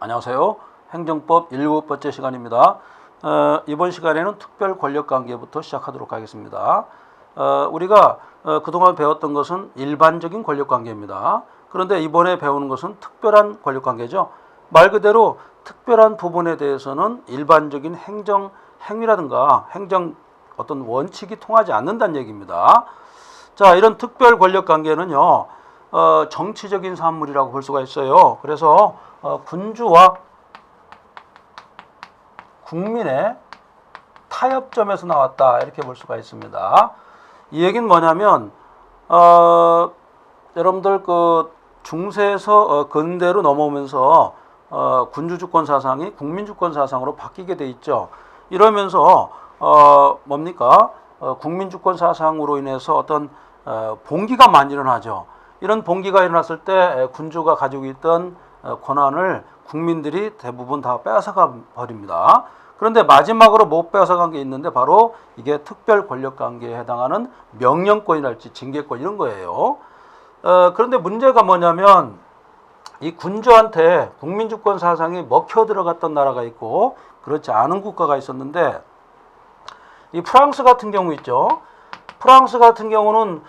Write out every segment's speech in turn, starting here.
안녕하세요. 행정법 7번째 시간입니다. 이번 시간에는 특별 권력관계부터 시작하도록 하겠습니다. 우리가 그동안 배웠던 것은 일반적인 권력관계입니다. 그런데 이번에 배우는 것은 특별한 권력관계죠. 말 그대로 특별한 부분에 대해서는 일반적인 행정 행위라든가 행정 어떤 원칙이 통하지 않는다는 얘기입니다. 자, 이런 특별 권력관계는요, 정치적인 산물이라고 볼 수가 있어요. 그래서 군주와 국민의 타협점에서 나왔다, 이렇게 볼 수가 있습니다. 이 얘기는 뭐냐면 여러분들 그 중세에서 근대로 넘어오면서 군주주권 사상이 국민주권 사상으로 바뀌게 돼 있죠. 이러면서 뭡니까? 국민주권 사상으로 인해서 어떤 봉기가 많이 일어나죠. 이런 봉기가 일어났을 때 군주가 가지고 있던 권한을 국민들이 대부분 다 뺏어가 버립니다. 그런데 마지막으로 못 뺏어간 게 있는데 바로 이게 특별 권력 관계에 해당하는 명령권이랄지 징계권 이런 거예요. 그런데 문제가 뭐냐면 이 군주한테 국민주권 사상이 먹혀 들어갔던 나라가 있고 그렇지 않은 국가가 있었는데, 이 프랑스 같은 경우 있죠. 프랑스 같은 경우는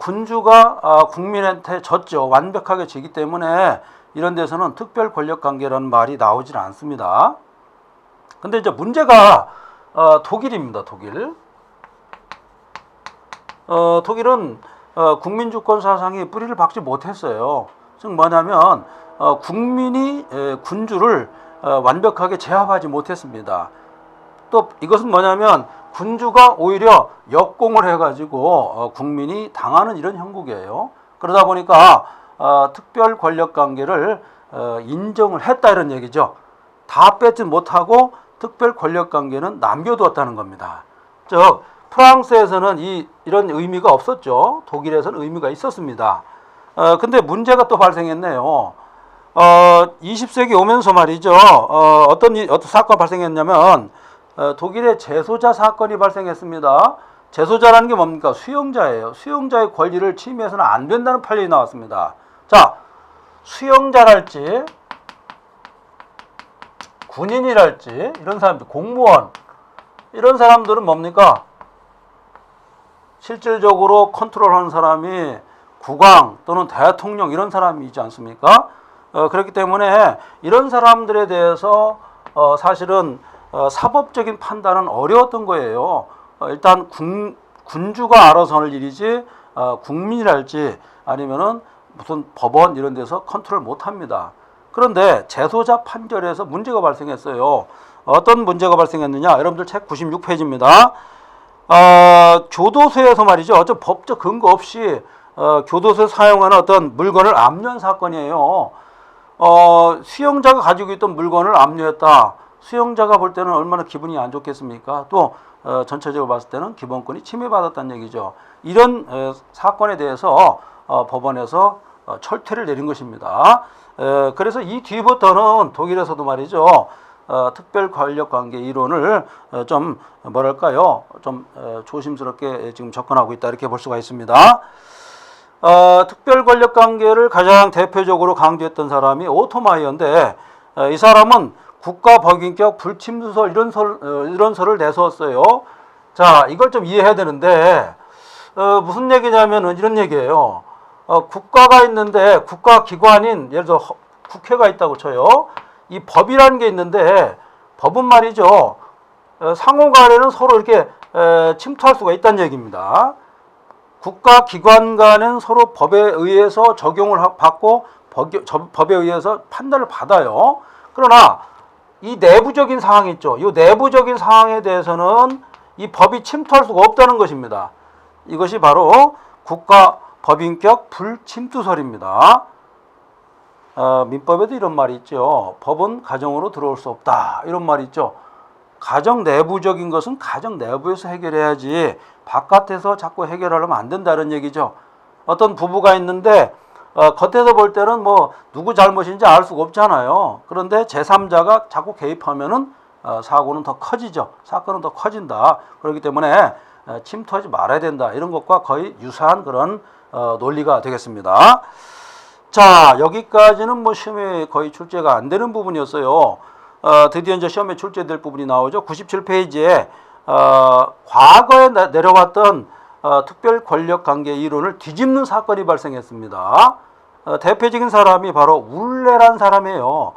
군주가 국민한테 졌죠. 완벽하게 지기 때문에 이런 데서는 특별 권력 관계라는 말이 나오질 않습니다. 근데 이제 문제가 독일입니다. 독일은 국민주권 사상이 뿌리를 박지 못했어요. 즉 뭐냐면 국민이 군주를 완벽하게 제압하지 못했습니다. 또 이것은 뭐냐면 군주가 오히려 역공을 해가지고 국민이 당하는 이런 형국이에요. 그러다 보니까 특별 권력 관계를 인정을 했다, 이런 얘기죠. 다 뺏지 못하고 특별 권력 관계는 남겨두었다는 겁니다. 즉 프랑스에서는 이런 의미가 없었죠. 독일에서는 의미가 있었습니다. 근데 문제가 또 발생했네요. 20세기 오면서 말이죠. 어떤 사건이 발생했냐면 독일의 재소자 사건이 발생했습니다. 재소자라는 게 뭡니까? 수용자예요. 수용자의 권리를 침해해서는 안 된다는 판례가 나왔습니다. 자, 수용자랄지 군인이랄지 이런 사람들, 공무원 이런 사람들은 뭡니까? 실질적으로 컨트롤하는 사람이 국왕 또는 대통령 이런 사람이지 않습니까? 그렇기 때문에 이런 사람들에 대해서 사실은 사법적인 판단은 어려웠던 거예요. 일단 군주가 알아서 하는 일이지 국민이랄지 아니면은 무슨 법원 이런 데서 컨트롤 못 합니다. 그런데 재소자 판결에서 문제가 발생했어요. 어떤 문제가 발생했느냐? 여러분들 책 96페이지입니다. 교도소에서 말이죠. 어떤 법적 근거 없이 교도소에 사용하는 어떤 물건을 압류한 사건이에요. 수용자가 가지고 있던 물건을 압류했다. 수용자가 볼 때는 얼마나 기분이 안 좋겠습니까? 또 전체적으로 봤을 때는 기본권이 침해받았다는 얘기죠. 이런 사건에 대해서 법원에서 철퇴를 내린 것입니다. 그래서 이 뒤부터는 독일에서도 말이죠. 특별 권력 관계 이론을 좀 뭐랄까요? 좀 조심스럽게 지금 접근하고 있다, 이렇게 볼 수가 있습니다. 특별 권력 관계를 가장 대표적으로 강조했던 사람이 오토마이어인데, 이 사람은 국가 법인격 불침투설 이런 설을 내세웠어요. 자, 이걸 좀 이해해야 되는데 무슨 얘기냐면은 이런 얘기예요. 국가가 있는데 국가 기관인 예를 들어 국회가 있다고 쳐요. 이 법이라는 게 있는데 법은 말이죠. 상호간에는 서로 이렇게 침투할 수가 있다는 얘기입니다. 국가 기관 간은 서로 법에 의해서 적용을 받고 법에 의해서 판단을 받아요. 그러나 이 내부적인 상황이 있죠. 이 내부적인 상황에 대해서는 이 법이 침투할 수가 없다는 것입니다. 이것이 바로 국가 법인격 불침투설입니다. 민법에도 이런 말이 있죠. 법은 가정으로 들어올 수 없다, 이런 말이 있죠. 가정 내부적인 것은 가정 내부에서 해결해야지 바깥에서 자꾸 해결하려면 안 된다는 얘기죠. 어떤 부부가 있는데 겉에서 볼 때는 뭐 누구 잘못인지 알 수가 없잖아요. 그런데 제3자가 자꾸 개입하면은 사고는 더 커지죠. 사건은 더 커진다. 그렇기 때문에 침투하지 말아야 된다, 이런 것과 거의 유사한 그런 논리가 되겠습니다. 자, 여기까지는 뭐 시험에 거의 출제가 안 되는 부분이었어요. 드디어 이제 시험에 출제될 부분이 나오죠. 97페이지에 과거에 내려왔던 특별 권력 관계 이론을 뒤집는 사건이 발생했습니다. 대표적인 사람이 바로 울레란 사람이에요.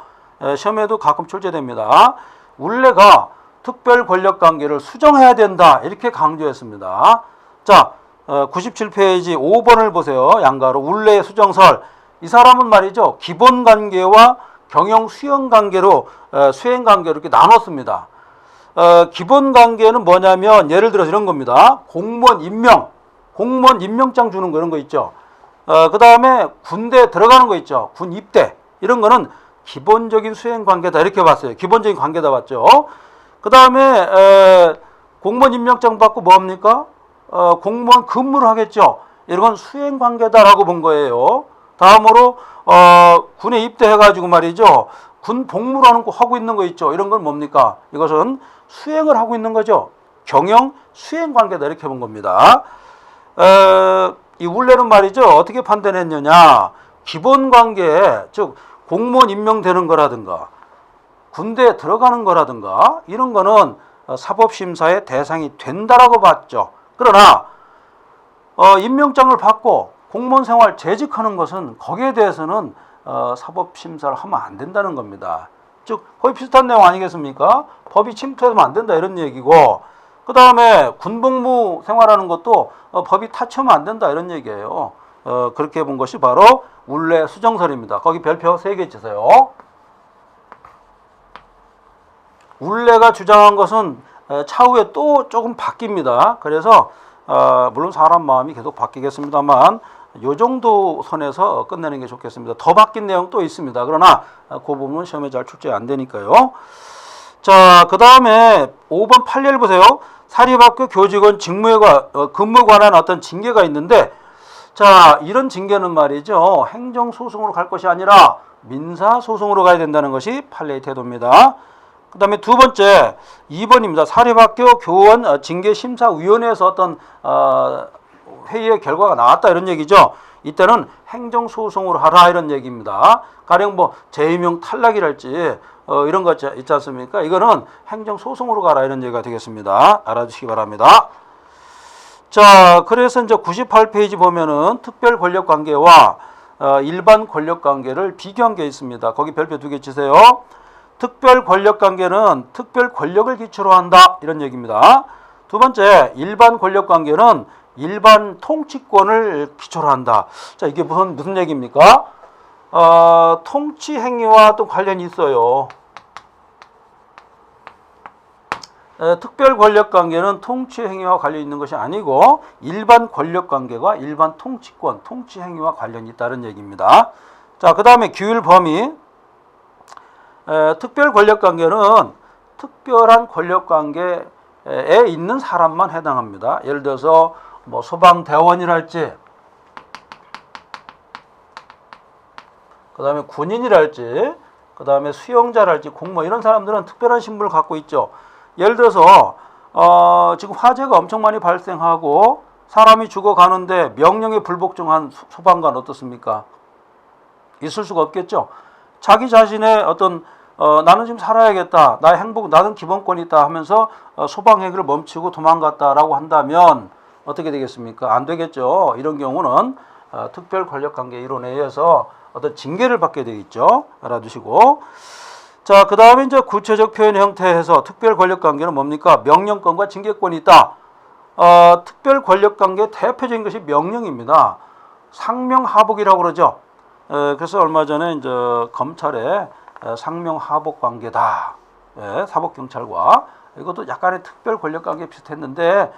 시험에도 가끔 출제됩니다. 울레가 특별 권력 관계를 수정해야 된다 이렇게 강조했습니다. 자, 97페이지 5번을 보세요. 양가로 울레 수정설. 이 사람은 말이죠. 기본 관계와 경영 수행 관계로 이렇게 나눴습니다. 기본 관계는 뭐냐면 예를 들어서 이런 겁니다. 공무원 임명장 주는 거 이런 거 있죠. 그 다음에 군대 들어가는 거 있죠. 군 입대 이런 거는 기본적인 수행 관계다 이렇게 봤어요. 기본적인 관계다 봤죠. 그 다음에 공무원 임명장 받고 뭐합니까? 공무원 근무를 하겠죠. 이런 건 수행 관계다라고 본 거예요. 다음으로 군에 입대해가지고 말이죠. 군 복무를 하고 있는 거 있죠. 이런 건 뭡니까? 이것은 수행을 하고 있는 거죠. 경영 수행 관계다 이렇게 본 겁니다. 이 울레는 말이죠. 어떻게 판단했느냐? 기본 관계, 즉 공무원 임명되는 거라든가 군대에 들어가는 거라든가 이런 거는 사법심사의 대상이 된다라고 봤죠. 그러나 임명장을 받고 공무원 생활 재직하는 것은 거기에 대해서는 사법심사를 하면 안 된다는 겁니다. 즉 거의 비슷한 내용 아니겠습니까? 법이 침투하면 안 된다 이런 얘기고 그 다음에 군복무 생활하는 것도 법이 타치하면 안 된다 이런 얘기예요. 그렇게 본 것이 바로 울레 수정설입니다. 거기 별표 3개 주세요. 울레가 주장한 것은 차후에 또 조금 바뀝니다. 그래서 물론 사람 마음이 계속 바뀌겠습니다만 요 정도 선에서 끝내는 게 좋겠습니다. 더 바뀐 내용 또 있습니다. 그러나 그 부분은 시험에 잘 출제 안 되니까요. 자, 그 다음에 5번 판례를 보세요. 사립학교 교직원 직무에 근무에 관한 어떤 징계가 있는데 자, 이런 징계는 말이죠. 행정소송으로 갈 것이 아니라 민사소송으로 가야 된다는 것이 판례의 태도입니다. 그 다음에 두 번째 2번입니다. 사립학교 교원 징계심사위원회에서 어떤 회의의 결과가 나왔다 이런 얘기죠. 이때는 행정소송으로 하라 이런 얘기입니다. 가령 뭐 재임용 탈락이랄지 이런 거 있지 않습니까? 이거는 행정소송으로 가라 이런 얘기가 되겠습니다. 알아주시기 바랍니다. 자, 그래서 이제 98페이지 보면은 특별 권력 관계와 일반 권력 관계를 비교한 게 있습니다. 거기 별표 2개 치세요. 특별 권력 관계는 특별 권력을 기초로 한다 이런 얘기입니다. 두 번째 일반 권력 관계는 일반 통치권을 기초로 한다. 자, 이게 무슨 얘기입니까? 통치 행위와 또 관련이 있어요. 특별 권력 관계는 통치 행위와 관련이 있는 것이 아니고 일반 권력 관계와 일반 통치권, 통치 행위와 관련이 있다는 얘기입니다. 자, 그 다음에 규율 범위. 특별 권력 관계는 특별한 권력 관계에 있는 사람만 해당합니다. 예를 들어서 뭐 소방대원이랄지 그 다음에 군인이랄지 그 다음에 수용자랄지 공무원 이런 사람들은 특별한 신분을 갖고 있죠. 예를 들어서 지금 화재가 엄청 많이 발생하고 사람이 죽어가는데 명령에 불복종한 소방관 어떻습니까? 있을 수가 없겠죠. 자기 자신의 어떤 나는 지금 살아야겠다. 나의 행복, 나는 기본권이 있다 하면서 소방 행위를 멈추고 도망갔다라고 한다면 어떻게 되겠습니까? 안 되겠죠. 이런 경우는 특별 권력 관계 이론에 의해서 어떤 징계를 받게 되어 있죠. 알아두시고. 자, 그 다음에 이제 구체적 표현 형태에서 특별 권력 관계는 뭡니까? 명령권과 징계권이 있다. 특별 권력 관계 대표적인 것이 명령입니다. 상명하복이라고 그러죠. 그래서 얼마 전에 이제 검찰에 상명하복 관계다. 사법경찰과 이것도 약간의 특별 권력 관계 비슷했는데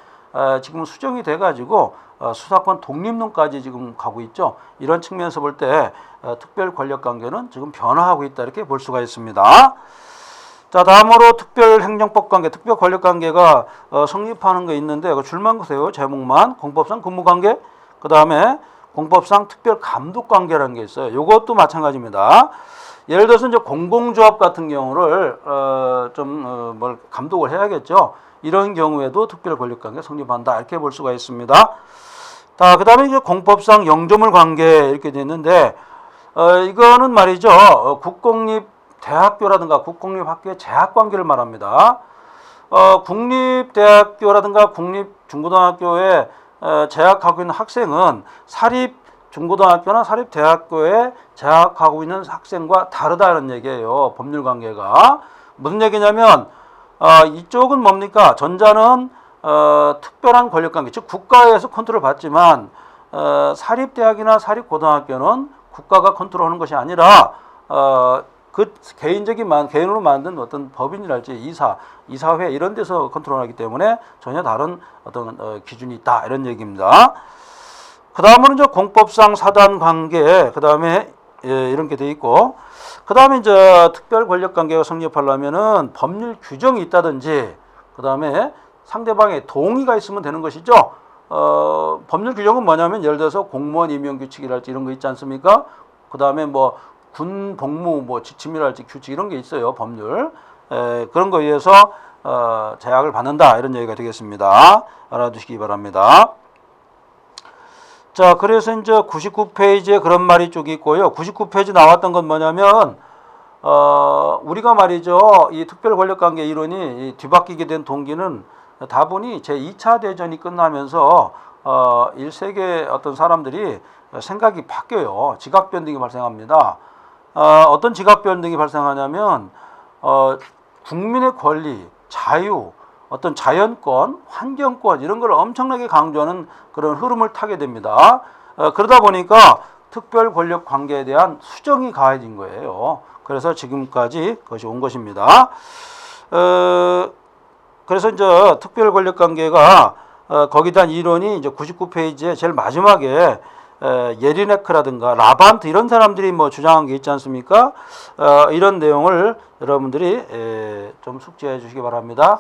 지금 수정이 돼가지고 수사권 독립론까지 지금 가고 있죠. 이런 측면에서 볼 때 특별 권력 관계는 지금 변화하고 있다 이렇게 볼 수가 있습니다. 자, 다음으로 특별 행정법 관계, 특별 권력 관계가 성립하는 게 있는데 줄만 보세요. 제목만 공법상 근무 관계, 그 다음에 공법상 특별 감독 관계라는 게 있어요. 이것도 마찬가지입니다. 예를 들어서 이제 공공조합 같은 경우를 뭘 감독을 해야겠죠. 이런 경우에도 특별 권력 관계 성립한다 이렇게 볼 수가 있습니다. 자, 그다음에 이제 공법상 영조물 관계 이렇게 되어 있는데 이거는 말이죠. 국공립대학교라든가 국공립학교의 재학관계를 말합니다. 국립대학교라든가 국립중고등학교에 재학하고 있는 학생은 사립중고등학교나 사립대학교에 재학하고 있는 학생과 다르다는 얘기예요. 법률관계가. 무슨 얘기냐면 이쪽은 뭡니까? 전자는 특별한 권력관계, 즉 국가에서 컨트롤을 받지만 사립대학이나 사립고등학교는 국가가 컨트롤하는 것이 아니라 그 개인으로 만든 어떤 법인이랄지 이사회 이런 데서 컨트롤하기 때문에 전혀 다른 어떤 기준이 있다 이런 얘기입니다. 그 다음은 이제 공법상 사단 관계, 그 다음에 이런 게 돼 있고, 그 다음에 이제 특별 권력 관계가 성립하려면은 법률 규정이 있다든지, 그 다음에 상대방의 동의가 있으면 되는 것이죠. 법률 규정은 뭐냐면 예를 들어서 공무원 임용 규칙이랄지 이런 거 있지 않습니까? 그 다음에 뭐 군 복무 뭐 지침이랄지 규칙 이런 게 있어요. 법률. 그런 거에 의해서 제약을 받는다 이런 얘기가 되겠습니다. 알아두시기 바랍니다. 자, 그래서 이제 99페이지에 그런 말이 쭉 있고요. 99페이지 나왔던 건 뭐냐면 우리가 말이죠. 이 특별 권력 관계 이론이 뒤바뀌게 된 동기는 다분히 제2차 대전이 끝나면서 1세계 어떤 사람들이 생각이 바뀌어요. 지각 변동이 발생합니다. 어떤 지각 변동이 발생하냐면 국민의 권리, 자유, 어떤 자연권, 환경권 이런 걸 엄청나게 강조하는 그런 흐름을 타게 됩니다. 그러다 보니까 특별 권력 관계에 대한 수정이 가해진 거예요. 그래서 지금까지 그것이 온 것입니다. 그래서 이제 특별 권력 관계가 거기에 대한 이론이 이제 99페이지에 제일 마지막에 예리네크라든가 라반트 이런 사람들이 뭐 주장한 게 있지 않습니까? 이런 내용을 여러분들이 좀 숙지해 주시기 바랍니다.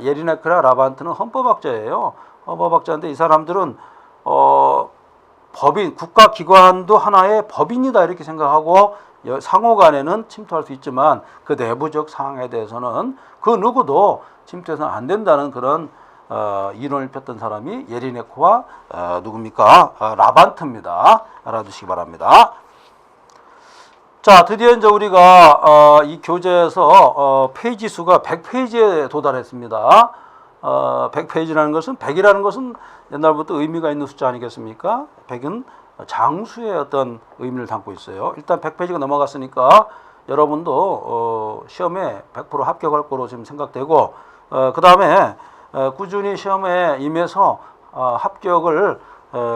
예리네크나 라반트는 헌법학자예요. 헌법학자인데 이 사람들은 법인, 국가기관도 하나의 법인이다 이렇게 생각하고 상호 간에는 침투할 수 있지만 그 내부적 상황에 대해서는 그 누구도 침투해서는 안 된다는 그런 이론을 폈던 사람이 예리네크와 누굽니까? 라반트입니다. 알아두시기 바랍니다. 자, 드디어 이제 우리가 이 교재에서 페이지 수가 100페이지에 도달했습니다. 100페이지라는 것은 100이라는 것은 옛날부터 의미가 있는 숫자 아니겠습니까? 100은 장수의 어떤 의미를 담고 있어요. 일단 100페이지가 넘어갔으니까 여러분도 시험에 100% 합격할 거로 지금 생각되고 그 다음에 꾸준히 시험에 임해서 합격을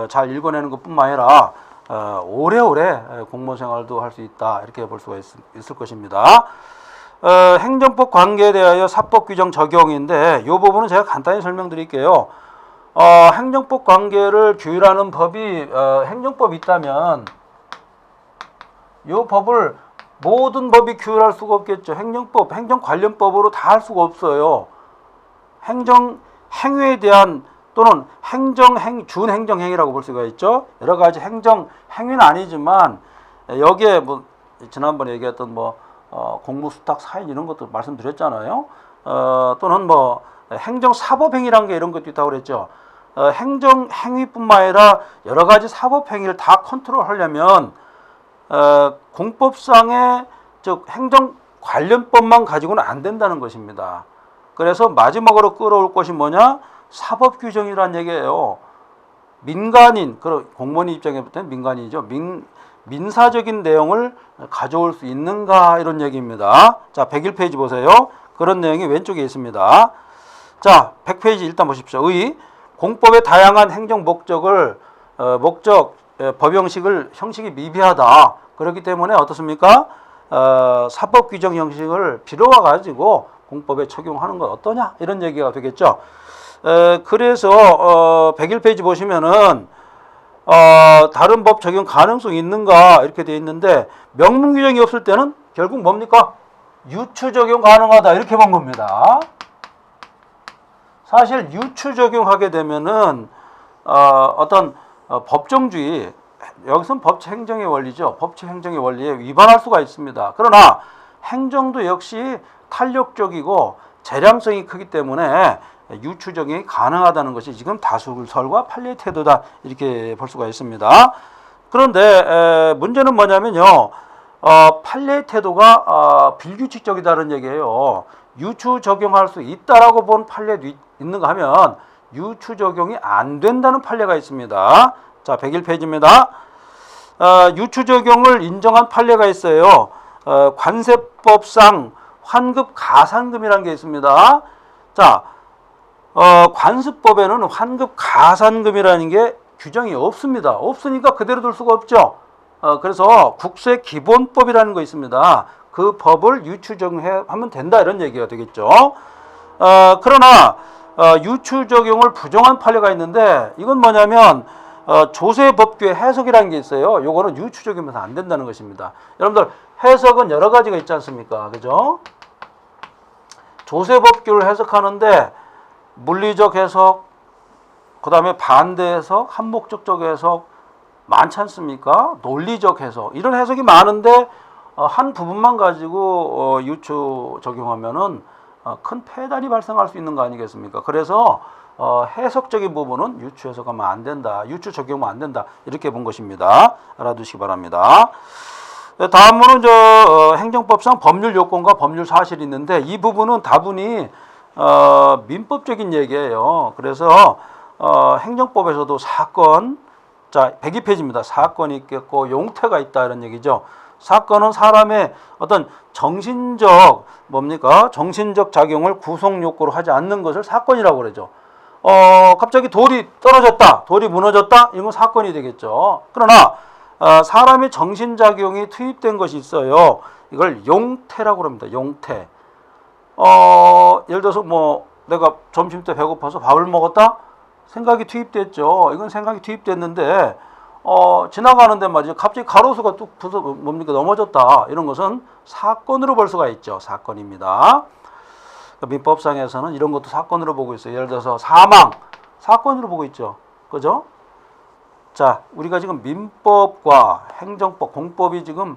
잘 읽어내는 것뿐만 아니라 오래오래 공무원 생활도 할 수 있다 이렇게 볼 수가 있을 것입니다. 행정법 관계에 대하여 사법 규정 적용인데 이 부분은 제가 간단히 설명드릴게요. 행정법 관계를 규율하는 법이 행정법이 있다면 이 법을 모든 법이 규율할 수가 없겠죠. 행정법, 행정 관련법으로 다 할 수가 없어요. 행정 행위에 대한 또는 준행정행위라고 볼 수가 있죠. 여러 가지 행정 행위는 아니지만 여기에 뭐 지난번에 얘기했던 뭐 공무수탁 사인 이런 것도 말씀드렸잖아요. 또는 뭐 행정사법행위라는 게 이런 것도 있다고 그랬죠. 행정행위뿐만 아니라 여러 가지 사법행위를 다 컨트롤하려면 공법상의 즉 행정관련법만 가지고는 안 된다는 것입니다. 그래서 마지막으로 끌어올 것이 뭐냐? 사법규정이라는 얘기예요. 민간인, 공무원 입장에서는 민간인이죠. 민사적인 내용을 가져올 수 있는가 이런 얘기입니다. 자, 101페이지 보세요. 그런 내용이 왼쪽에 있습니다. 자, 100페이지 일단 보십시오. 공법의 다양한 행정 목적을 형식이 미비하다. 그렇기 때문에 어떻습니까? 사법 규정 형식을 빌어와 가지고 공법에 적용하는 건 어떠냐? 이런 얘기가 되겠죠. 그래서 101페이지 보시면은 다른 법 적용 가능성이 있는가 이렇게 되어 있는데 명문 규정이 없을 때는 결국 뭡니까? 유추 적용 가능하다 이렇게 본 겁니다. 사실 유추 적용하게 되면은 어떤 법정주의 여기서는 법치행정의 원리죠. 법치행정의 원리에 위반할 수가 있습니다. 그러나 행정도 역시 탄력적이고 재량성이 크기 때문에 유추 적용이 가능하다는 것이 지금 다수설과 판례 태도다 이렇게 볼 수가 있습니다. 그런데 문제는 뭐냐면요. 판례의 태도가 빌규칙적이다는 얘기예요. 유추 적용할 수 있다라고 본 판례도 있는가 하면 유추 적용이 안 된다는 판례가 있습니다. 자, 101페이지입니다. 유추 적용을 인정한 판례가 있어요. 관세법상 환급 가산금이라는 게 있습니다. 자, 관습법에는 환급 가산금이라는 게 규정이 없습니다. 없으니까 그대로 둘 수가 없죠. 그래서 국세기본법이라는 거 있습니다. 그 법을 유추 적용하면 된다 이런 얘기가 되겠죠. 그러나 유추 적용을 부정한 판례가 있는데 이건 뭐냐면 조세법규의 해석이라는 게 있어요. 요거는 유추 적용하면 안 된다는 것입니다. 여러분들 해석은 여러 가지가 있지 않습니까? 그죠? 조세법규를 해석하는데 물리적 해석, 그 다음에 반대 해석, 한목적적 해석 많지 않습니까? 논리적 해석 이런 해석이 많은데 한 부분만 가지고 유추 적용하면은 큰 폐단이 발생할 수 있는 거 아니겠습니까? 그래서 해석적인 부분은 유추 해석하면 안 된다, 유추 적용하면 안 된다 이렇게 본 것입니다. 알아두시기 바랍니다. 다음으로는 행정법상 법률 요건과 법률 사실이 있는데 이 부분은 다분히 민법적인 얘기예요. 그래서 행정법에서도 사건, 자 102페이지입니다. 사건이 있겠고 용태가 있다 이런 얘기죠. 사건은 사람의 어떤 정신적 정신적 작용을 구성 욕구로 하지 않는 것을 사건이라고 그러죠. 갑자기 돌이 떨어졌다, 돌이 무너졌다, 이건 사건이 되겠죠. 그러나 사람의 정신작용이 투입된 것이 있어요. 이걸 용태라고 합니다. 용태. 예를 들어서 내가 점심 때 배고파서 밥을 먹었다? 생각이 투입됐죠. 이건 생각이 투입됐는데 지나가는데 말이죠. 갑자기 가로수가 뚝 부서 넘어졌다. 이런 것은 사건으로 볼 수가 있죠. 사건입니다. 민법상에서는 이런 것도 사건으로 보고 있어요. 예를 들어서 사망, 사건으로 보고 있죠. 그죠? 자, 우리가 지금 민법과 행정법, 공법이 지금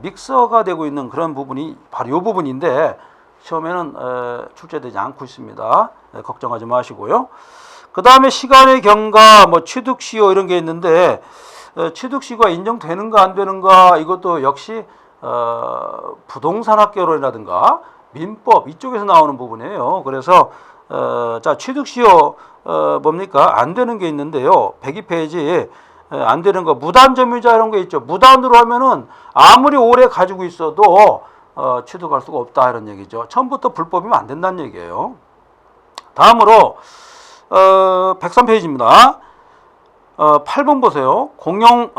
믹서가 되고 있는 그런 부분이 바로 이 부분인데 시험에는 출제되지 않고 있습니다. 걱정하지 마시고요. 그 다음에 시간의 경과, 취득시효 이런 게 있는데 취득시효가 인정되는가 안 되는가 이것도 역시 부동산학개론이라든가 민법 이쪽에서 나오는 부분이에요. 그래서 자 취득시효 안 되는 게 있는데요. 102페이지 안 되는 거 무단점유자 이런 게 있죠. 무단으로 하면은 아무리 오래 가지고 있어도 취득할 수가 없다 이런 얘기죠. 처음부터 불법이면 안 된다는 얘기예요. 다음으로 103페이지입니다. 8번 보세요. 공용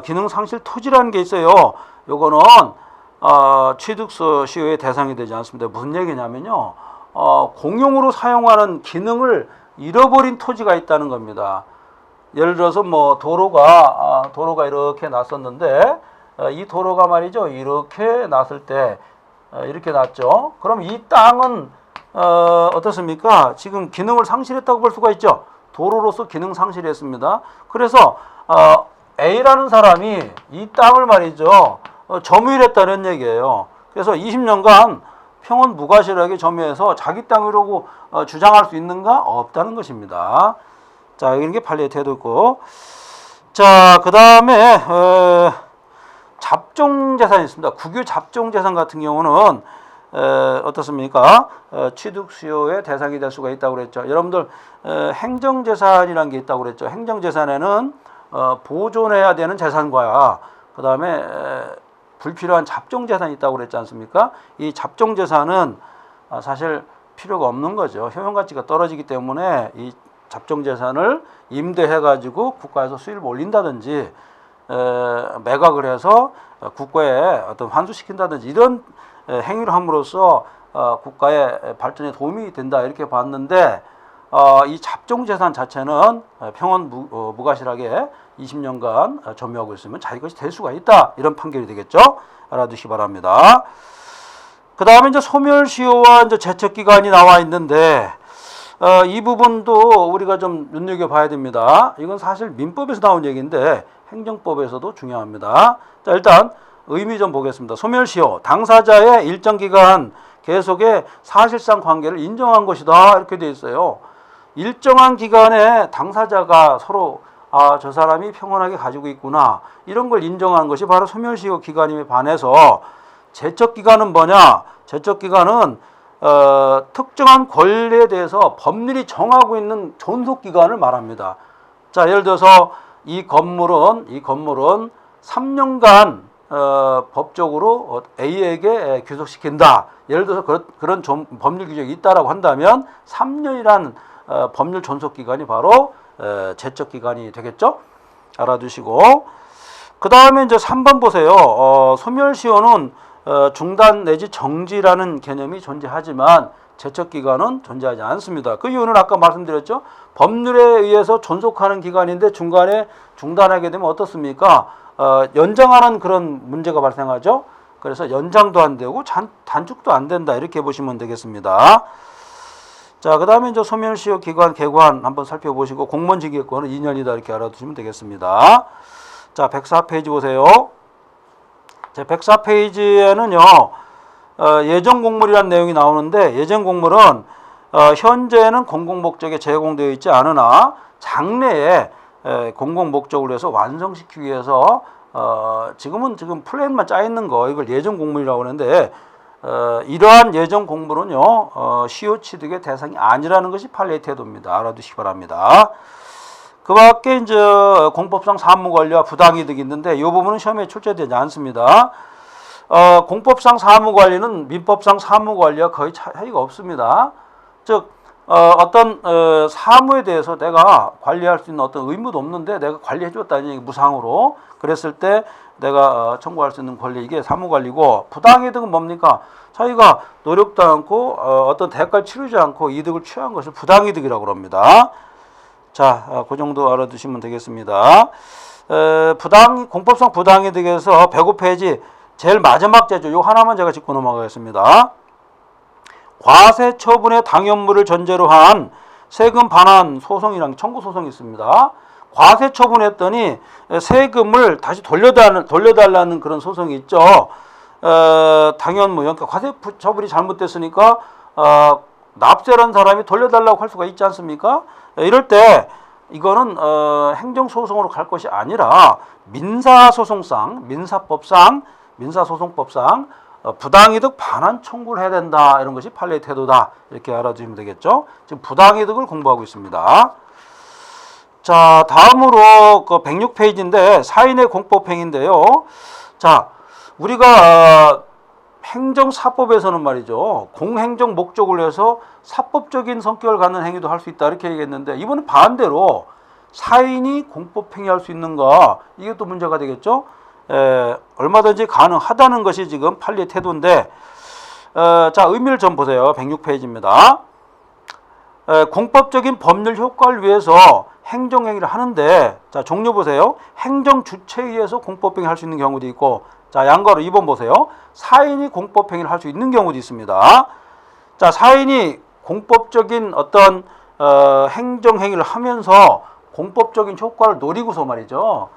기능상실 토지라는 게 있어요. 요거는 취득시효의 대상이 되지 않습니다. 무슨 얘기냐면요. 공용으로 사용하는 기능을 잃어버린 토지가 있다는 겁니다. 예를 들어서 도로가 이렇게 났었는데 이 도로가 말이죠. 이렇게 났을 때 이렇게 났죠. 그럼 이 땅은 어떻습니까? 지금 기능을 상실했다고 볼 수가 있죠. 도로로서 기능 상실했습니다. 그래서 A라는 사람이 이 땅을 말이죠. 점유했다는 얘기예요. 그래서 20년간 평원 무과실하게 점유해서 자기 땅이라고 주장할 수 있는가? 없다는 것입니다. 자, 이런 게 판례의 태도고. 자, 그 다음에 잡종재산이 있습니다. 국유 잡종재산 같은 경우는 어떻습니까? 취득수요의 대상이 될 수가 있다고 그랬죠. 여러분들 행정재산이라는 게 있다고 그랬죠. 행정재산에는 보존해야 되는 재산과 그 다음에 불필요한 잡종재산이 있다고 그랬지 않습니까? 이 잡종재산은 사실 필요가 없는 거죠. 효용가치가 떨어지기 때문에 이 잡종재산을 임대해가지고 국가에서 수익을 올린다든지 매각을 해서 국가에 어떤 환수시킨다든지 이런 행위를 함으로써 국가의 발전에 도움이 된다 이렇게 봤는데 이 잡종재산 자체는 평원 무과실하게 20년간 점유하고 있으면 자기 것이 될 수가 있다 이런 판결이 되겠죠. 알아두시기 바랍니다. 그 다음에 이제 소멸시효와 이제 제척기간이 나와 있는데 이 부분도 우리가 좀 눈여겨봐야 됩니다. 이건 사실 민법에서 나온 얘기인데 행정법에서도 중요합니다. 자, 일단 의미 좀 보겠습니다. 소멸시효, 당사자의 일정 기간 계속의 사실상 관계를 인정한 것이다 이렇게 되어 있어요. 일정한 기간에 당사자가 서로 아, 저 사람이 평온하게 가지고 있구나. 이런 걸 인정하는 것이 바로 소멸시효 기간임에 반해서 제척기간은 뭐냐? 제척기간은 특정한 권리에 대해서 법률이 정하고 있는 존속기간을 말합니다. 자, 예를 들어서 이 건물은 3년간 법적으로 A에게 귀속시킨다. 예를 들어서 그런 법률 규정이 있다라고 한다면 3년이란 법률 존속기간이 바로 제척기간이 되겠죠. 알아두시고, 그 다음에 이제 3번 보세요. 소멸시효는 중단 내지 정지라는 개념이 존재하지만 제척기간은 존재하지 않습니다. 그 이유는 아까 말씀드렸죠. 법률에 의해서 존속하는 기간인데 중간에 중단하게 되면 어떻습니까? 연장하는 그런 문제가 발생하죠. 그래서 연장도 안 되고 단축도 안 된다. 이렇게 보시면 되겠습니다. 자, 그 다음에 이제 소멸시효 기간 개관 한번 살펴보시고 공무원직위권은 2년이다. 이렇게 알아두시면 되겠습니다. 자, 104페이지 보세요. 자, 104페이지에는요, 예정공물이라는 내용이 나오는데, 예정공물은 현재는 공공목적에 제공되어 있지 않으나 장래에 공공목적으로 해서 완성시키기 위해서 지금 플랜만 짜 있는 거, 이걸 예정공물이라고 하는데, 이러한 예정공물은요, 시효 취득의 대상이 아니라는 것이 판례의 태도입니다. 알아두시기 바랍니다. 그 밖에 이제 공법상 사무관리와 부당이득이 있는데 이 부분은 시험에 출제되지 않습니다. 공법상 사무관리는 민법상 사무관리와 거의 차이가 없습니다. 즉 어떤 사무에 대해서 내가 관리할 수 있는 어떤 의무도 없는데 내가 관리해 줬다는 얘기, 무상으로 그랬을 때 내가 청구할 수 있는 권리, 이게 사무관리고, 부당이득은 뭡니까? 자기가 노력도 않고 어떤 대가를 치르지 않고 이득을 취한 것을 부당이득이라고 합니다. 자, 그 정도 알아두시면 되겠습니다. 공법상 부당이득에서 105페이지 제일 마지막 제조, 요 하나만 제가 짚고 넘어가겠습니다. 과세 처분의 당연물을 전제로 한 세금 반환 소송이랑 청구 소송이 있습니다. 과세 처분했더니 세금을 다시 돌려달라는 그런 소송이 있죠. 당연무, 그러니까 과세 처분이 잘못됐으니까 납세한 사람이 돌려달라고 할 수가 있지 않습니까? 이럴 때 이거는 행정소송으로 갈 것이 아니라 민사소송법상 부당이득 반환 청구를 해야 된다. 이런 것이 판례의 태도다. 이렇게 알아두시면 되겠죠. 지금 부당이득을 공부하고 있습니다. 자, 다음으로 그 106페이지인데 사인의 공법행위인데요. 자, 우리가 행정사법에서는 말이죠, 공행정 목적을 해서 사법적인 성격을 갖는 행위도 할 수 있다. 이렇게 얘기했는데 이번은 반대로 사인이 공법행위할 수 있는가, 이게 또 문제가 되겠죠. 얼마든지 가능하다는 것이 지금 판례의 태도인데, 자, 의미를 좀 보세요. 106페이지입니다. 공법적인 법률 효과를 위해서 행정행위를 하는데, 자, 종류 보세요. 행정 주체에 의해서 공법행위를 할 수 있는 경우도 있고, 자, 양가로 2번 보세요. 사인이 공법행위를 할 수 있는 경우도 있습니다. 자, 사인이 공법적인 어떤 행정행위를 하면서 공법적인 효과를 노리고서 말이죠,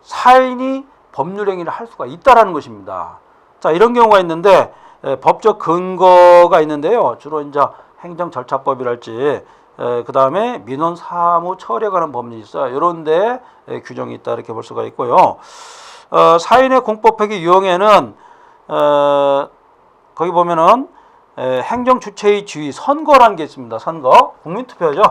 사인이 법률행위를 할 수가 있다라는 것입니다. 자, 이런 경우가 있는데 법적 근거가 있는데요. 주로 이제 행정절차법이랄지 그 다음에 민원 사무 처리에 관한 법률이 있어요. 이런 데 규정이 있다, 이렇게 볼 수가 있고요. 사인의 공법행위 유형에는 거기 보면은 행정 주체의 지위, 선거라는 게 있습니다. 선거, 국민투표죠.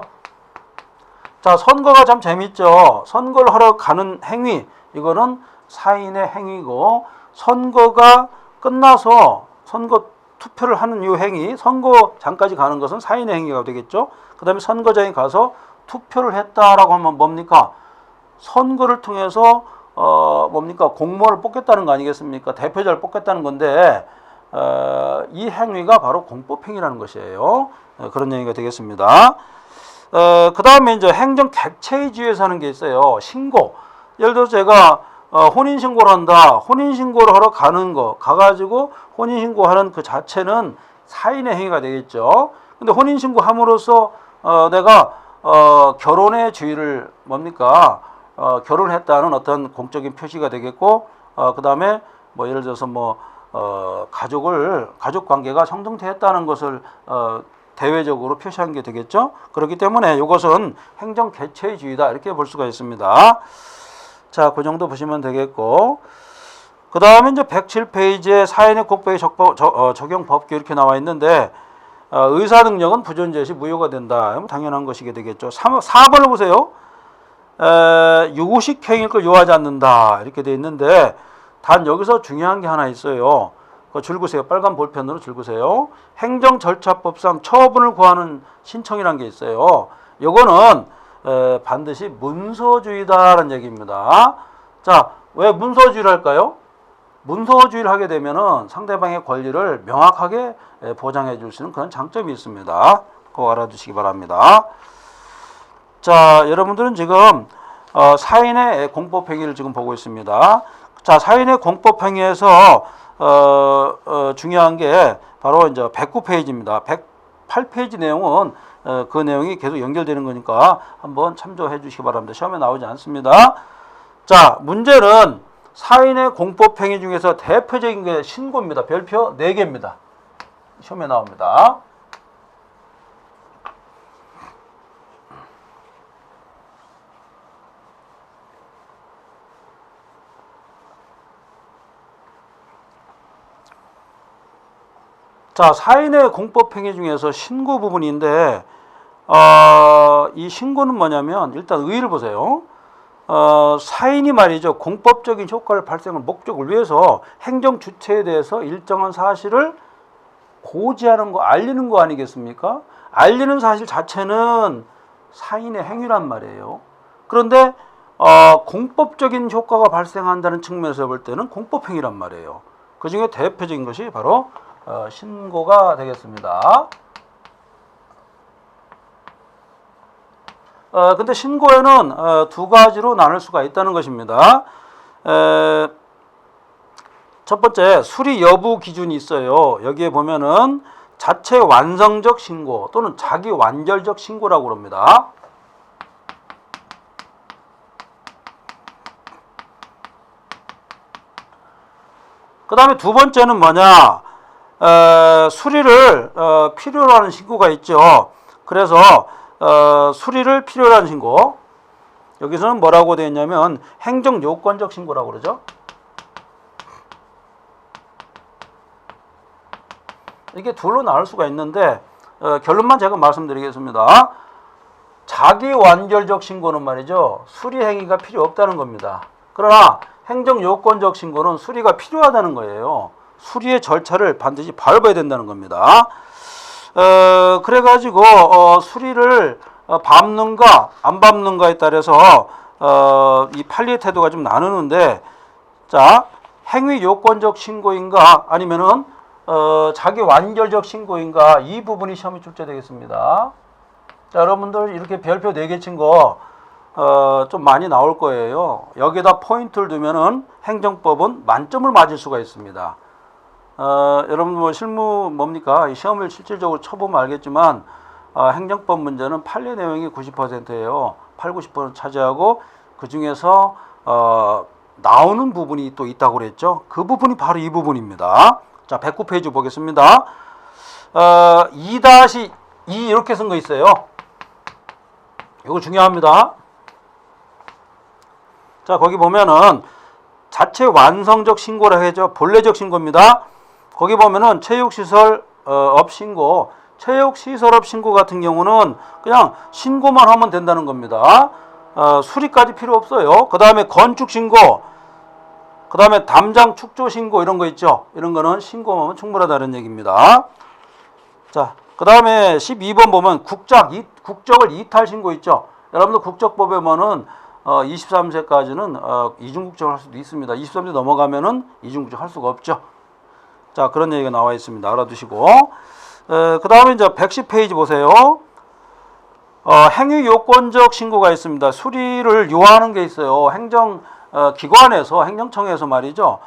자, 선거가 참 재밌죠. 선거를 하러 가는 행위, 이거는 사인의 행위고, 선거가 끝나서 선거 투표를 하는 이 행위, 선거장까지 가는 것은 사인의 행위가 되겠죠. 그 다음에 선거장에 가서 투표를 했다라고 하면 뭡니까? 선거를 통해서 뭡니까? 공무원을 뽑겠다는 거 아니겠습니까? 대표자를 뽑겠다는 건데, 이 행위가 바로 공법행위라는 것이에요. 그런 얘기가 되겠습니다. 그 다음에 이제 행정 객체의 지위에서 하는 게 있어요. 신고. 예를 들어서 제가 혼인신고를 한다. 혼인신고를 하러 가는 거, 가가지고 혼인신고하는 그 자체는 사인의 행위가 되겠죠. 근데 혼인신고 함으로써 내가 결혼의 지위를 뭡니까? 결혼을 했다는 어떤 공적인 표시가 되겠고, 그 다음에 뭐 예를 들어서 가족 관계가 형성되었다는 것을 대외적으로 표시한 게 되겠죠. 그렇기 때문에 이것은 행정 개체주의다 이렇게 볼 수가 있습니다. 자, 그 정도 보시면 되겠고, 그 다음에 이제 107페이지에 사인의 공법의 적용 법규 이렇게 나와 있는데, 의사 능력은 부존재 시 무효가 된다. 당연한 것이게 되겠죠. 4번을 보세요. 유구식 행위일 걸 요하지 않는다 이렇게 돼 있는데, 단 여기서 중요한 게 하나 있어요. 줄구세요. 빨간 볼펜으로 줄구세요. 행정절차법상 처분을 구하는 신청이라는 게 있어요. 요거는 반드시 문서주의다라는 얘기입니다. 자, 왜 문서주의를 할까요? 문서주의를 하게 되면은 상대방의 권리를 명확하게 보장해 줄 수 있는 그런 장점이 있습니다. 그거 알아두시기 바랍니다. 자, 여러분들은 지금 사인의 공법행위를 지금 보고 있습니다. 자, 사인의 공법행위에서 중요한 게 바로 이제 109페이지입니다. 108페이지 내용은 그 내용이 계속 연결되는 거니까 한번 참조해 주시기 바랍니다. 시험에 나오지 않습니다. 자, 문제는 사인의 공법행위 중에서 대표적인 게 신고입니다. 별표 4개입니다. 시험에 나옵니다. 자, 사인의 공법행위 중에서 신고 부분인데, 이 신고는 뭐냐면, 일단 의의를 보세요. 사인이 말이죠. 공법적인 효과를 발생할 목적을 위해서 행정 주체에 대해서 일정한 사실을 고지하는 거, 알리는 거 아니겠습니까? 알리는 사실 자체는 사인의 행위란 말이에요. 그런데, 공법적인 효과가 발생한다는 측면에서 볼 때는 공법행위란 말이에요. 그 중에 대표적인 것이 바로 신고가 되겠습니다. 근데 신고에는 두 가지로 나눌 수가 있다는 것입니다. 첫 번째, 수리 여부 기준이 있어요. 여기에 보면은 자체 완성적 신고 또는 자기 완결적 신고라고 합니다. 그 다음에 두 번째는 뭐냐? 수리를 필요로 하는 신고가 있죠. 그래서 수리를 필요로 하는 신고, 여기서는 뭐라고 되어 있냐면 행정요건적 신고라고 그러죠. 이게 둘로 나눌 수가 있는데 결론만 제가 말씀드리겠습니다. 자기 완결적 신고는 말이죠, 수리 행위가 필요 없다는 겁니다. 그러나 행정요건적 신고는 수리가 필요하다는 거예요. 수리의 절차를 반드시 밟아야 된다는 겁니다. 그래가지고 수리를 밟는가 안 밟는가에 따라서 이 판례의 태도가 좀 나누는데, 자, 행위 요건적 신고인가 아니면은 자기 완결적 신고인가, 이 부분이 시험에 출제되겠습니다. 자, 여러분들 이렇게 별표 4개 친 거 좀 많이 나올 거예요. 여기에다 포인트를 두면은 행정법은 만점을 맞을 수가 있습니다. 여러분 뭐 실무 뭡니까? 시험을 실질적으로 쳐보면 알겠지만 행정법 문제는 판례 내용이 90%예요. 8, 90% 차지하고 그 중에서 나오는 부분이 또 있다고 그랬죠. 그 부분이 바로 이 부분입니다. 자, 109페이지 보겠습니다. 2-2 이렇게 쓴 거 있어요. 이거 중요합니다. 자, 거기 보면은 자체 완성적 신고라 해죠. 본래적 신고입니다. 거기 보면은 체육시설 업 신고, 체육시설 업 신고 같은 경우는 그냥 신고만 하면 된다는 겁니다. 수리까지 필요 없어요. 그 다음에 건축 신고, 그 다음에 담장 축조 신고 이런 거 있죠. 이런 거는 신고만 충분하다는 얘기입니다. 자, 그 다음에 12번 보면 국적을 이탈 신고 있죠. 여러분들 국적법에 보면은 23세까지는 이중국적을 할 수도 있습니다. 23세 넘어가면은 이중국적 할 수가 없죠. 자, 그런 얘기가 나와 있습니다. 알아두시고. 그 다음에 이제 110페이지 보세요. 행위 요건적 신고가 있습니다. 수리를 요하는 게 있어요. 기관에서, 행정청에서 말이죠.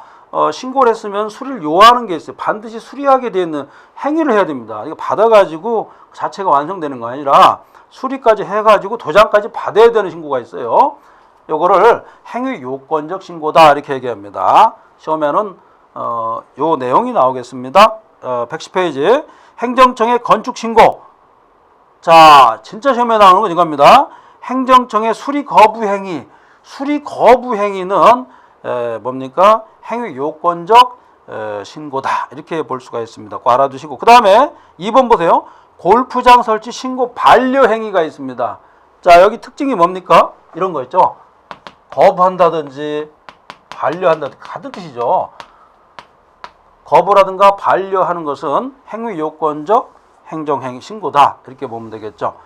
신고를 했으면 수리를 요하는 게 있어요. 반드시 수리하게 되어 있는 행위를 해야 됩니다. 이거 받아가지고 자체가 완성되는 거 아니라 수리까지 해가지고 도장까지 받아야 되는 신고가 있어요. 요거를 행위 요건적 신고다 이렇게 얘기합니다. 시험에는 요 내용이 나오겠습니다. 110페이지 행정청의 건축 신고, 자, 진짜 시험에 나오는 건 이겁니다. 행정청의 수리 거부 행위. 수리 거부 행위는 뭡니까? 행위 요건적 신고다. 이렇게 볼 수가 있습니다. 꼭 알아두시고. 그 다음에 2번 보세요. 골프장 설치 신고 반려 행위가 있습니다. 자, 여기 특징이 뭡니까? 이런 거 있죠. 거부한다든지 반려한다든지 같은 뜻이죠. 거부라든가 반려하는 것은 행위 요건적 행정행위 신고다. 이렇게 보면 되겠죠.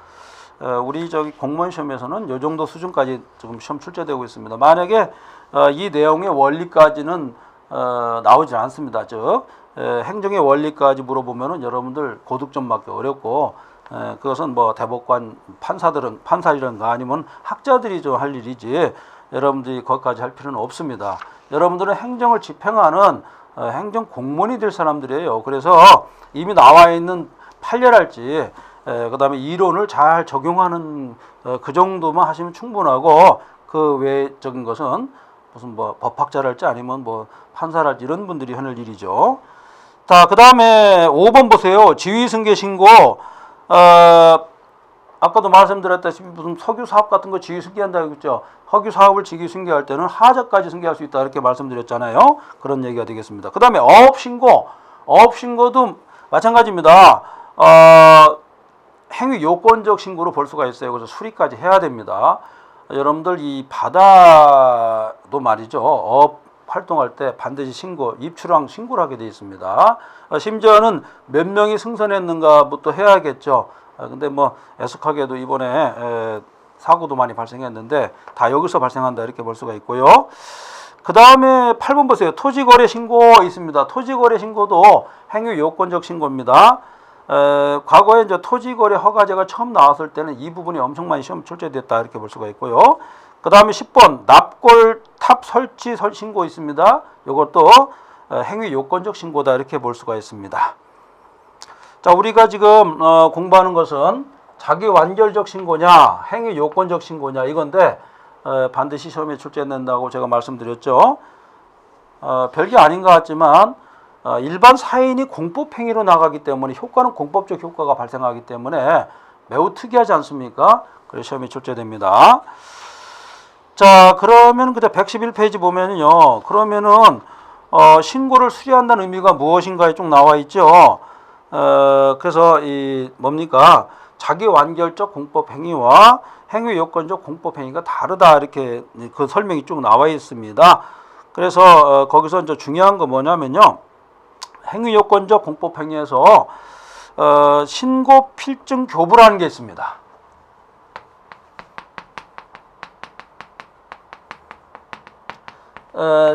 우리 저기 공무원 시험에서는 이 정도 수준까지 지금 시험 출제되고 있습니다. 만약에 이 내용의 원리까지는 나오지 않습니다. 즉 행정의 원리까지 물어보면은 여러분들 고득점 맞기 어렵고 그것은 뭐 대법관 판사이런가 아니면 학자들이 좀 할 일이지 여러분들이 거기까지 할 필요는 없습니다. 여러분들은 행정을 집행하는 행정 공무원이 될 사람들이에요. 그래서 이미 나와 있는 판례랄지 그다음에 이론을 잘 적용하는 그 정도만 하시면 충분하고 그 외적인 것은 무슨 뭐 법학자랄지 아니면 뭐 판사랄지 이런 분들이 하는 일이죠. 자, 그다음에 5번 보세요. 지휘승계 신고. 아까도 말씀드렸다시피 무슨 석유 사업 같은 거 지휘 승계한다고 했죠. 석유 사업을 지휘 승계할 때는 하자까지 승계할 수 있다 이렇게 말씀드렸잖아요. 그런 얘기가 되겠습니다. 그 다음에 어업 신고. 어업 신고도 마찬가지입니다. 행위 요건적 신고로 볼 수가 있어요. 그래서 수리까지 해야 됩니다. 여러분들 이 바다도 말이죠. 어업 활동할 때 반드시 입출항 신고를 하게 되어 있습니다. 심지어는 몇 명이 승선했는가부터 해야겠죠. 근데 뭐 애석하게도 이번에 사고도 많이 발생했는데 다 여기서 발생한다 이렇게 볼 수가 있고요. 그 다음에 8번 보세요. 토지거래 신고 있습니다. 토지거래 신고도 행위 요건적 신고입니다. 과거에 이제 토지거래 허가제가 처음 나왔을 때는 이 부분이 엄청 많이 시험 출제됐다 이렇게 볼 수가 있고요. 그 다음에 10번 납골 탑 설치 신고 있습니다. 이것도 행위 요건적 신고다 이렇게 볼 수가 있습니다. 자, 우리가 지금 공부하는 것은 자기 완결적 신고냐 행위 요건적 신고냐 이건데 반드시 시험에 출제된다고 제가 말씀드렸죠. 별게 아닌 것 같지만 일반 사인이 공법행위로 나가기 때문에 효과는 공법적 효과가 발생하기 때문에 매우 특이하지 않습니까? 그래서 시험에 출제됩니다. 자, 그러면 그때 111페이지 보면요. 그러면은 신고를 수리한다는 의미가 무엇인가에 쭉 나와 있죠. 그래서 이 뭡니까? 자기 완결적 공법 행위와 행위 요건적 공법 행위가 다르다 이렇게 그 설명이 쭉 나와 있습니다. 그래서 거기서 이제 중요한 거 뭐냐면요. 행위 요건적 공법 행위에서 신고 필증 교부라는 게 있습니다.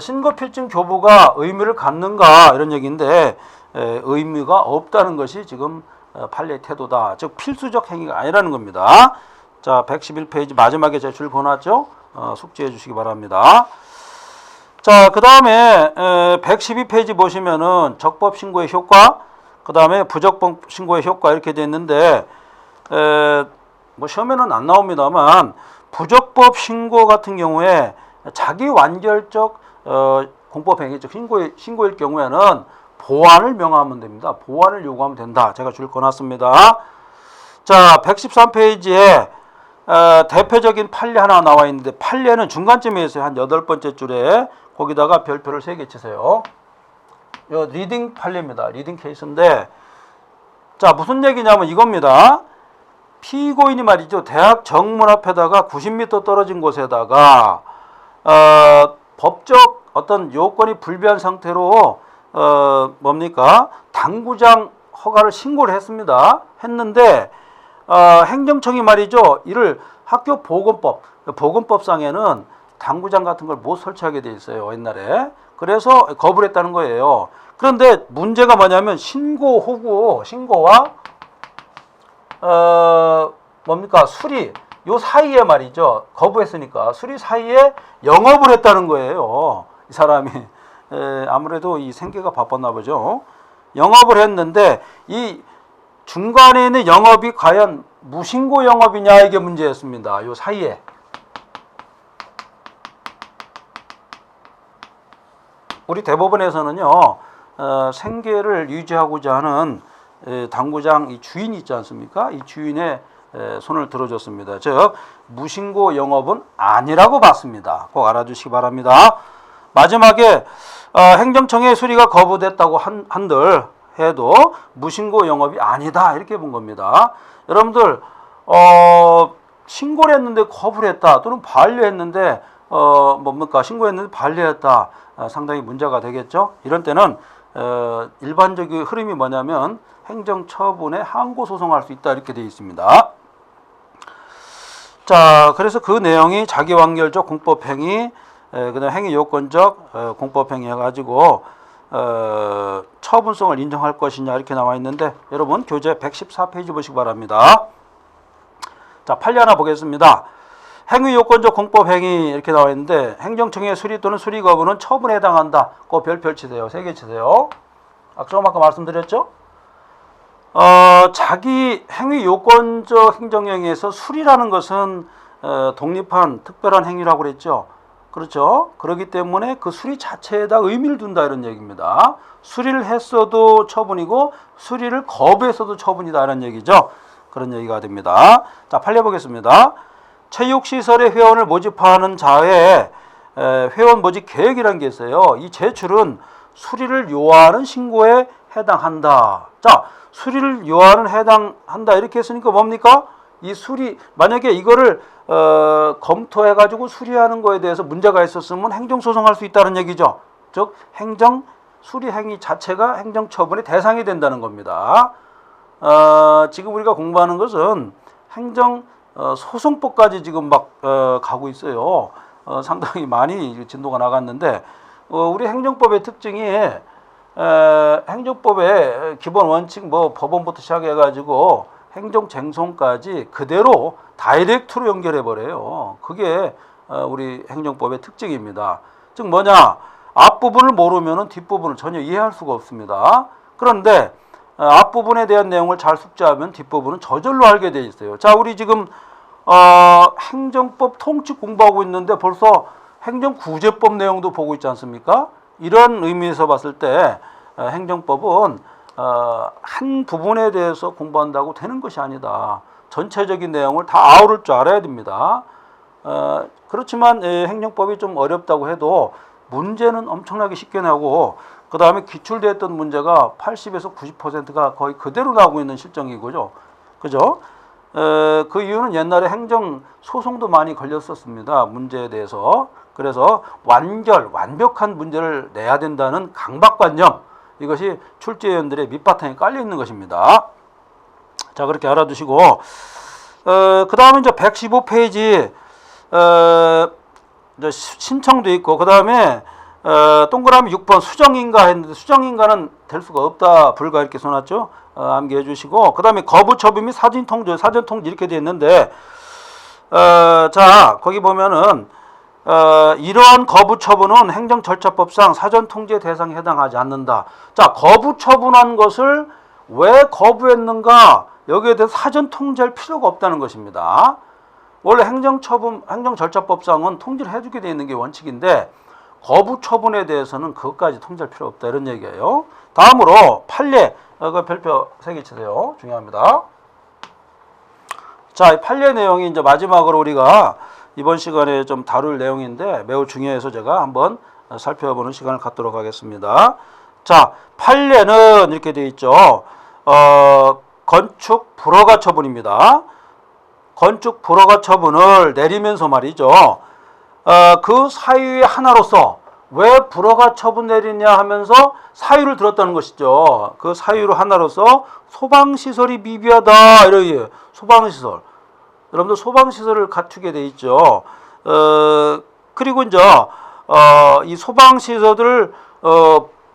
신고 필증 교부가 의미를 갖는가 이런 얘기인데 의미가 없다는 것이 지금 판례의 태도다. 즉 필수적 행위가 아니라는 겁니다. 자, 111페이지 마지막에 제가 줄 그어놨죠. 숙지해 주시기 바랍니다. 자, 그 다음에 112페이지 보시면은 적법 신고의 효과, 그 다음에 부적법 신고의 효과 이렇게 되어 있는데 뭐 시험에는 안 나옵니다만 부적법 신고 같은 경우에 자기 완결적 공법행위적 신고일 경우에는 보완을 명하면 됩니다. 보완을 요구하면 된다. 제가 줄 거놨습니다. 자, 113페이지에 대표적인 판례 하나 나와 있는데 판례는 중간쯤에 있어요. 한 8번째 줄에 거기다가 별표를 3개 치세요. 요 리딩 판례입니다. 리딩 케이스인데 자, 무슨 얘기냐면 이겁니다. 피고인이 말이죠. 대학 정문 앞에다가 90m 떨어진 곳에다가 법적 어떤 요건이 불비한 상태로 뭡니까? 당구장 허가를 신고를 했는데 행정청이 말이죠. 이를 학교 보건법상에는 당구장 같은 걸 못 설치하게 돼 있어요. 옛날에. 그래서 거부를 했다는 거예요. 그런데 문제가 뭐냐면 신고와 뭡니까? 수리 요 사이에 말이죠. 거부했으니까 수리 사이에 영업을 했다는 거예요. 이 사람이 아무래도 이 생계가 바빴나 보죠. 영업을 했는데 이 중간에 있는 영업이 과연 무신고 영업이냐 이게 문제였습니다. 요 사이에. 우리 대법원에서는요. 생계를 유지하고자 하는 당구장 이 주인이 있지 않습니까? 이 주인의 손을 들어줬습니다. 즉 무신고 영업은 아니라고 봤습니다. 꼭 알아주시기 바랍니다. 마지막에 행정청의 수리가 거부됐다고 한들 해도 무신고 영업이 아니다 이렇게 본 겁니다. 여러분들 신고를 했는데 거부를 했다 또는 반려했는데 뭡니까 신고했는데 반려했다 상당히 문제가 되겠죠. 이런 때는 일반적인 흐름이 뭐냐면 행정처분에 항고 소송할 수 있다 이렇게 되어 있습니다. 자, 그래서 그 내용이 자기완결적 공법행위, 그다음 행위 요건적 공법행위 해가지고 처분성을 인정할 것이냐 이렇게 나와 있는데 여러분 교재 114페이지 보시기 바랍니다. 자, 판례 하나 보겠습니다. 행위 요건적 공법행위 이렇게 나와 있는데 행정청의 수리 또는 수리 거부는 처분에 해당한다. 그 별표 치세요. 3개 치세요. 조금 아까 말씀드렸죠? 자기 행위 요건적 행정행위에서 수리라는 것은 독립한 특별한 행위라고 그랬죠. 그렇죠. 그렇기 때문에 그 수리 자체에다 의미를 둔다 이런 얘기입니다. 수리를 했어도 처분이고 수리를 거부했어도 처분이다 이런 얘기죠. 그런 얘기가 됩니다. 자, 판례 보겠습니다. 체육시설에 회원을 모집하는 자의 회원 모집 계획이라는 게 있어요. 이 제출은 수리를 요하는 신고에 해당한다. 자, 수리를 요하는 해당한다 이렇게 했으니까 뭡니까? 이 수리 만약에 이거를 검토해 가지고 수리하는 거에 대해서 문제가 있었으면 행정소송할 수 있다는 얘기죠. 즉 행정 수리 행위 자체가 행정처분의 대상이 된다는 겁니다. 지금 우리가 공부하는 것은 행정 소송법까지 지금 막 가고 있어요. 상당히 많이 진도가 나갔는데 우리 행정법의 특징이 행정법의 기본 원칙 뭐 법원부터 시작해 가지고 행정쟁송까지 그대로 다이렉트로 연결해 버려요. 그게 우리 행정법의 특징입니다. 즉 뭐냐? 앞부분을 모르면 뒷부분을 전혀 이해할 수가 없습니다. 그런데 앞부분에 대한 내용을 잘 숙지하면 뒷부분은 저절로 알게 돼 있어요. 자, 우리 지금 행정법 통칙 공부하고 있는데 벌써 행정구제법 내용도 보고 있지 않습니까? 이런 의미에서 봤을 때 행정법은 한 부분에 대해서 공부한다고 되는 것이 아니다. 전체적인 내용을 다 아우를 줄 알아야 됩니다. 그렇지만 행정법이 좀 어렵다고 해도 문제는 엄청나게 쉽게 나오고 그 다음에 기출됐던 문제가 80에서 90%가 거의 그대로 나오고 있는 실정이고요. 그죠? 그 이유는 옛날에 행정 소송도 많이 걸렸었습니다. 문제에 대해서. 그래서 완벽한 문제를 내야 된다는 강박관념, 이것이 출제위원들의 밑바탕에 깔려 있는 것입니다. 자, 그렇게 알아두시고 그 다음에 이제 115페이지 이제 신청도 있고 그 다음에 동그라미 6번 수정인가 했는데 수정인가는 될 수가 없다 불가 이렇게 써놨죠. 암기해 주시고 그 다음에 거부처분 및 사전통지 이렇게 되어 있는데 자, 거기 보면은 이러한 거부처분은 행정절차법상 사전통지의 대상에 해당하지 않는다. 자, 거부처분한 것을 왜 거부했는가? 여기에 대해서 사전통지할 필요가 없다는 것입니다. 원래 행정절차법상은 통지를 해주게 되어 있는 게 원칙인데 거부처분에 대해서는 그것까지 통지할 필요 없다 이런 얘기예요. 다음으로 판례, 별표 3개 치세요. 중요합니다. 자, 이 판례 내용이 이제 마지막으로 우리가 이번 시간에 좀 다룰 내용인데 매우 중요해서 제가 한번 살펴보는 시간을 갖도록 하겠습니다. 자, 판례는 이렇게 되어 있죠. 건축 불허가 처분입니다. 건축 불허가 처분을 내리면서 말이죠. 그 사유의 하나로서 왜 불허가 처분 내리냐 하면서 사유를 들었다는 것이죠. 그 사유로 하나로서 소방시설이 미비하다 이런 소방시설. 여러분들 소방시설을 갖추게 돼 있죠. 그리고 이제 이 소방시설을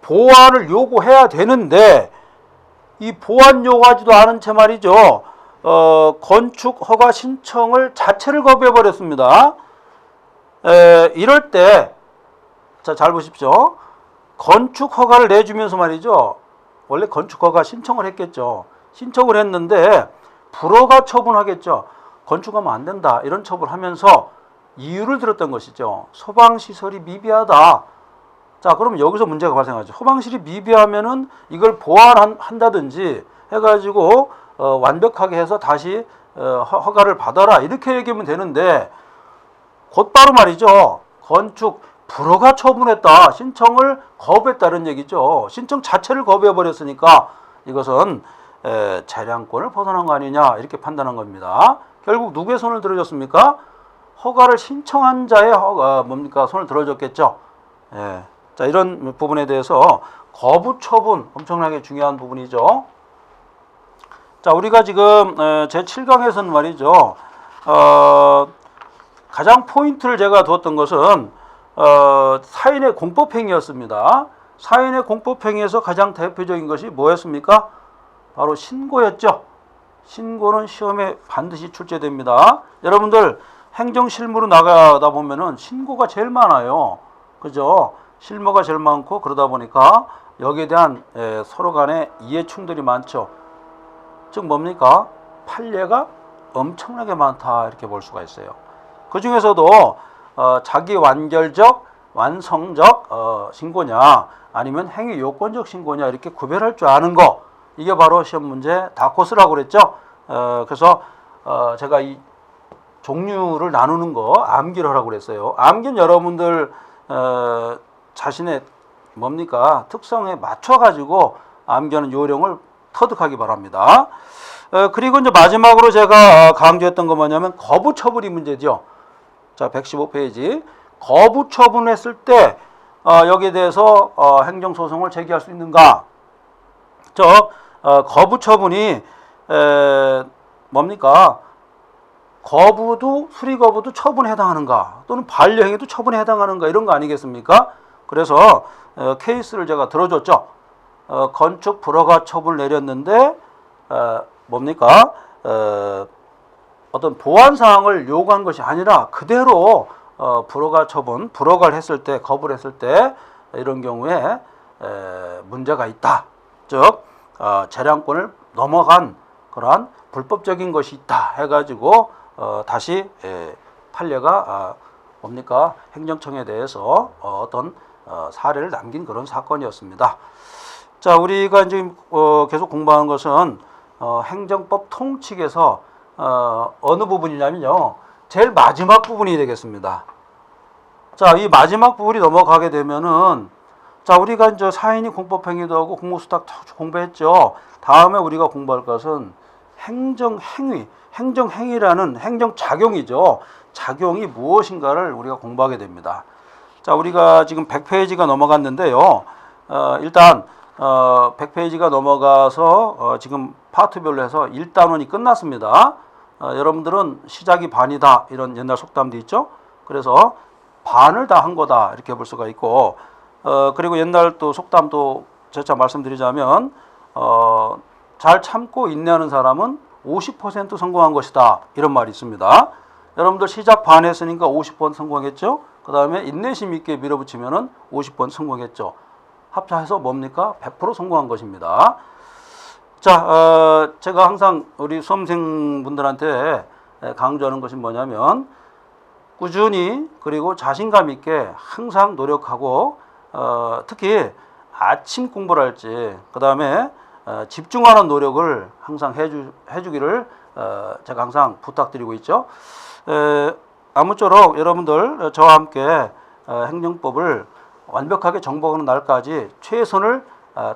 보완을 요구해야 되는데 이 보완 요구하지도 않은 채 말이죠. 건축 허가 신청을 자체를 거부해 버렸습니다. 이럴 때 자, 잘 보십시오. 건축 허가를 내주면서 말이죠. 원래 건축 허가 신청을 했겠죠. 신청을 했는데 불허가 처분하겠죠. 건축하면 안 된다. 이런 처분하면서 이유를 들었던 것이죠. 소방시설이 미비하다. 자, 그러면 여기서 문제가 발생하죠. 소방시설이 미비하면은 이걸 보완한다든지 해가지고 완벽하게 해서 다시 허가를 받아라 이렇게 얘기하면 되는데 곧바로 말이죠. 건축 불허가 처분했다. 신청을 거부했다는 얘기죠. 신청 자체를 거부해 버렸으니까 이것은 재량권을 벗어난 거 아니냐 이렇게 판단한 겁니다. 결국 누구의 손을 들어줬습니까? 허가를 신청한 자의 손을 들어줬겠죠. 예. 자, 이런 부분에 대해서 거부 처분 엄청나게 중요한 부분이죠. 자, 우리가 지금 제7강에서는 말이죠. 가장 포인트를 제가 두었던 것은 사인의 공법행위였습니다. 사인의 공법행위에서 가장 대표적인 것이 뭐였습니까? 바로 신고였죠. 신고는 시험에 반드시 출제됩니다. 여러분들 행정실무로 나가다 보면은 신고가 제일 많아요. 그죠? 실무가 제일 많고 그러다 보니까 여기에 대한 서로 간의 이해 충돌이 많죠. 즉 뭡니까? 판례가 엄청나게 많다 이렇게 볼 수가 있어요. 그 중에서도 자기 완결적, 완성적 신고냐 아니면 행위 요건적 신고냐 이렇게 구별할 줄 아는 거 이게 바로 시험 문제 다코스라고 그랬죠. 그래서 제가 이 종류를 나누는 거 암기를 하라고 그랬어요. 암기는 여러분들 자신의 뭡니까 특성에 맞춰 가지고 암기하는 요령을 터득하기 바랍니다. 그리고 이제 마지막으로 제가 강조했던 거 뭐냐면 거부 처분이 문제죠. 자, 115페이지. 거부 처분했을 때 여기에 대해서 행정소송을 제기할 수 있는가? 거부 처분이 뭡니까? 거부도 수리 거부도 처분에 해당하는가? 또는 반려행위도 처분에 해당하는가? 이런 거 아니겠습니까? 그래서 케이스를 제가 들어줬죠. 건축 불허가 처분을 내렸는데 뭡니까? 어떤 보완 사항을 요구한 것이 아니라 그대로 불허가 처분, 불허가를 했을 때, 거부를 했을 때 이런 경우에 문제가 있다. 즉 재량권을 넘어간 그러한 불법적인 것이 있다 해가지고 다시 판례가 뭡니까? 행정청에 대해서 어떤 사례를 남긴 그런 사건이었습니다. 자, 우리가 이제 계속 공부하는 것은 행정법 통칙에서 어느 부분이냐면요. 제일 마지막 부분이 되겠습니다. 자, 이 마지막 부분이 넘어가게 되면은 자, 우리가 이제 사인이 공법행위도 하고 공무수탁 공부했죠. 다음에 우리가 공부할 것은 행정행위, 행정행위라는 행정작용이죠. 작용이 무엇인가를 우리가 공부하게 됩니다. 자, 우리가 지금 100페이지가 넘어갔는데요. 일단 100페이지가 넘어가서 지금 파트별로 해서 1단원이 끝났습니다. 여러분들은 시작이 반이다 이런 옛날 속담도 있죠. 그래서 반을 다 한 거다 이렇게 볼 수가 있고 그리고 옛날 또 속담도 재차 말씀드리자면 잘 참고 인내하는 사람은 50% 성공한 것이다 이런 말이 있습니다. 여러분들 시작 반 했으니까 50% 성공했죠. 그 다음에 인내심 있게 밀어붙이면은 50% 성공했죠. 합쳐서 뭡니까? 100% 성공한 것입니다. 자, 제가 항상 우리 수험생분들한테 강조하는 것이 뭐냐면 꾸준히 그리고 자신감 있게 항상 노력하고 특히 아침 공부를 할지 그 다음에 집중하는 노력을 항상 해주기를 제가 항상 부탁드리고 있죠. 아무쪼록 여러분들 저와 함께 행정법을 완벽하게 정복하는 날까지 최선을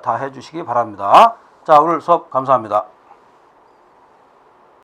다해 주시기 바랍니다. 자, 오늘 수업 감사합니다.